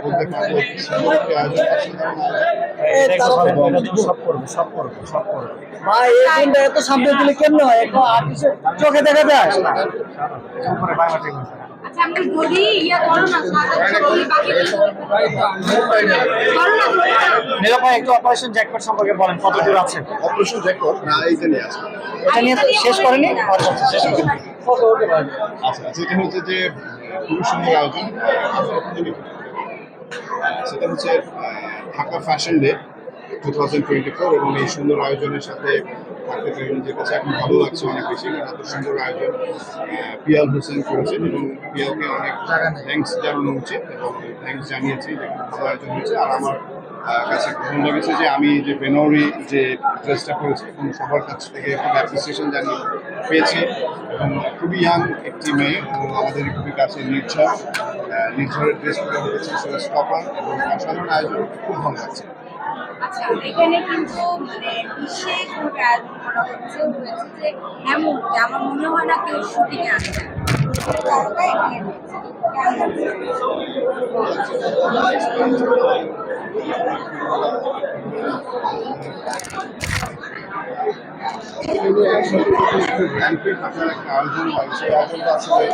বলতে পারবো সুন্দর একটি আয়োজন সব করবে। ভাই এই ফোনটা এত সামনে দিলে কেমনে হয়? একটু আর্টিস্টের চোখে দেখা যায়। আচ্ছা আমি বলি ইয়া করো না বাকি করো না নীরব ভাই একটু অপারেশন জ্যাকপট সম্পর্কে বলেন, কত দূর আছে? অপারেশন জ্যাকপট না এইটা নিয়ে আছে। এটা নিয়ে তো শেষ করেনি? আচ্ছা শেষ করেনি। আচ্ছা সেটা হচ্ছে যে খুবই সুন্দর আয়োজন। সেটা হচ্ছে ঢাকা ফ্যাশন ডে 2024 এবং এই সুন্দর আয়োজনের সাথে থাকতে পেরে নিজের কাছে এখন ভালো লাগছে অনেক বেশি। এত সুন্দর আয়োজন পিয়াল হোসেন করেছেন এবং পিয়ালকে অনেক থ্যাঙ্কস জানানো উচিত এবং থ্যাঙ্কস জানিয়েছি যে খুব ভালো আয়োজন হয়েছে। আর আমার কাছে ভালো লেগেছে যে আমি যে বেনরি যে ড্রেসটা করেছি এবং সবার কাছ থেকে খুব অ্যাপ্রিসিয়েশন জানিয়ে পেয়েছি এবং খুবই ইয়াং একটি মেয়ে এবং আমাদের খুবই কাছে নির্ঝরের ড্রেস পরে হয়েছে সেটা স্টপার এবং অসাধারণ আয়োজন খুব ভালো লাগছে। আচ্ছা এখানে কিন্তু মানে বিশেষভাবে আয়োজন করা হয়েছে যে এমন যে আমার মনে হয় না কেউ শুটিং এ আসবে আয়োজন হয় সেই আয়োজনটা আসলে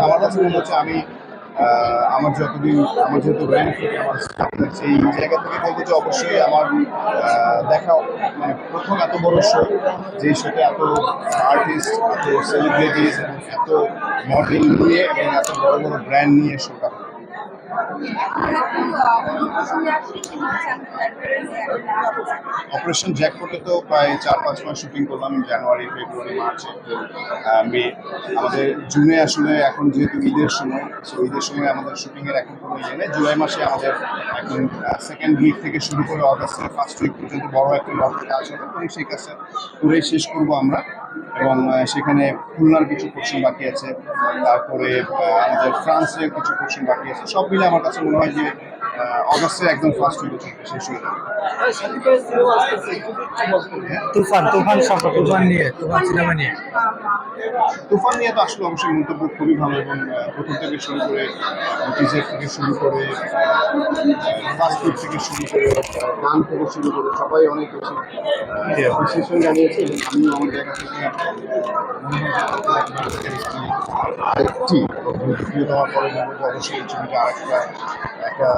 আমার কাছে মনে হচ্ছে আমি আমার যেহেতু র্যাঙ্ক আমার সেই জায়গা থেকে বলতে যে অবশ্যই আমার দেখা মানে প্রথম এত বড় শো, যে শোতে এত আর্টিস্ট, এত সেলিব্রিটিস এবং এত মডেল নিয়ে এবং এত বড় বড় ব্র্যান্ড নিয়ে শোটা। অপারেশন জ্যাকপটে তো প্রায় 4-5 মাস শুটিং করলাম, জানুয়ারি, ফেব্রুয়ারি, মার্চ, এপ্রিল, মে। আমাদের জুনে আসলে এখন যেহেতু ঈদের সময়, সো ঈদের সময় আমাদের শুটিংয়ের এখন কোনো ইয়ে নেই। জুলাই মাসে আমাদের এখন সেকেন্ড উইক থেকে শুরু করে অগাস্টের ফার্স্ট উইক পর্যন্ত বড় একটা লটের কাজ হবে এবং সেই কাজটা পুরোই শেষ করবো আমরা। এবং সেখানে খুলনার কিছু পোর্শন বাকি আছে, তারপরে আমাদের ফ্রান্সের কিছু পোর্শন বাকি আছে। সব মিলে আমার কাছে মনে হয় যে অগাস্টের একদম ফার্স্ট উইকে শেষ হয়ে যাবে। তুফান সম্পর্কে, তুফান সিনেমা নিয়ে তুফান নিয়ে তো আসলে অবশ্যই মন্তব্য খুবই ভালো এবং প্রথম থেকে শুরু করে টিজার থেকে শুরু করে ফার্স্ট লুক থেকে শুরু করে গান থেকে শুরু করে সবাই অনেক বেশি বিশ্লেষণ জানিয়েছে এবং আমিও আমার জায়গা থেকে আরেকটি প্রিয়তমার পরে মনে হয় অবশ্যই এই ছবিটা একটা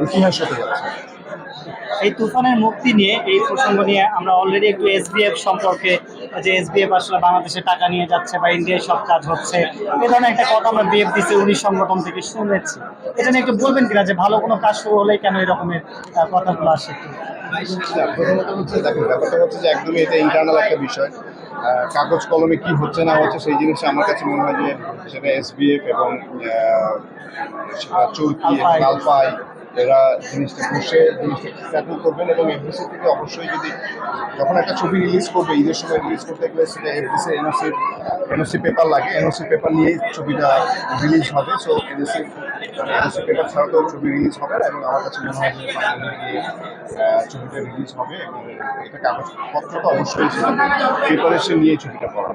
ইতিহাস হতে যাচ্ছে। এই তুফানের মুক্তি নিয়ে, এই প্রসঙ্গ নিয়ে আমরা অলরেডি একটু এসবিএফ সম্পর্কে, যে এসবিএফ আসলে বাংলাদেশে টাকা নিয়ে যাচ্ছে বা ইন্ডিয়ায় সব কাজ হচ্ছে, এ ধরনের একটা কথা আমরা বিএফডিসি 19 সংগঠন থেকে শুনেছি। এটা নিয়ে একটু বলবেন কিনা যে ভালো কোনো কাজ শুরু হলেই কেন এই রকমের কথাগুলো আসে? প্রথমত হচ্ছে দেখেন, ব্যাপারটা হচ্ছে যে একদমই এটা ইন্টারনাল একটা বিষয়। কাগজ কলমে কি হচ্ছে না হচ্ছে সেই জিনিসটা আমার কাছে মনে হয় যে সেটা এসবিএফ এবং চৌকি আলফাই এরা জিনিসটা সেটেল করবেন এবং এফডিসি থেকে অবশ্যই যদি যখন একটা ছবি রিলিজ করবে, ঈদের সময় রিলিজ করতে গেলে সেটা এফডিসি এনওসি পেপার লাগে, এনওসি পেপার নিয়েই ছবিটা রিলিজ হবে। সো এনওসি পেপার ছাড়া তো ছবি রিলিজ হবে না এবং আমার কাছে মনে হয় যে ছবিটা রিলিজ হবে এবং এটা কাগজপত্র তো অবশ্যই সেটা প্রিপারেশন নিয়ে ছবিটা করা।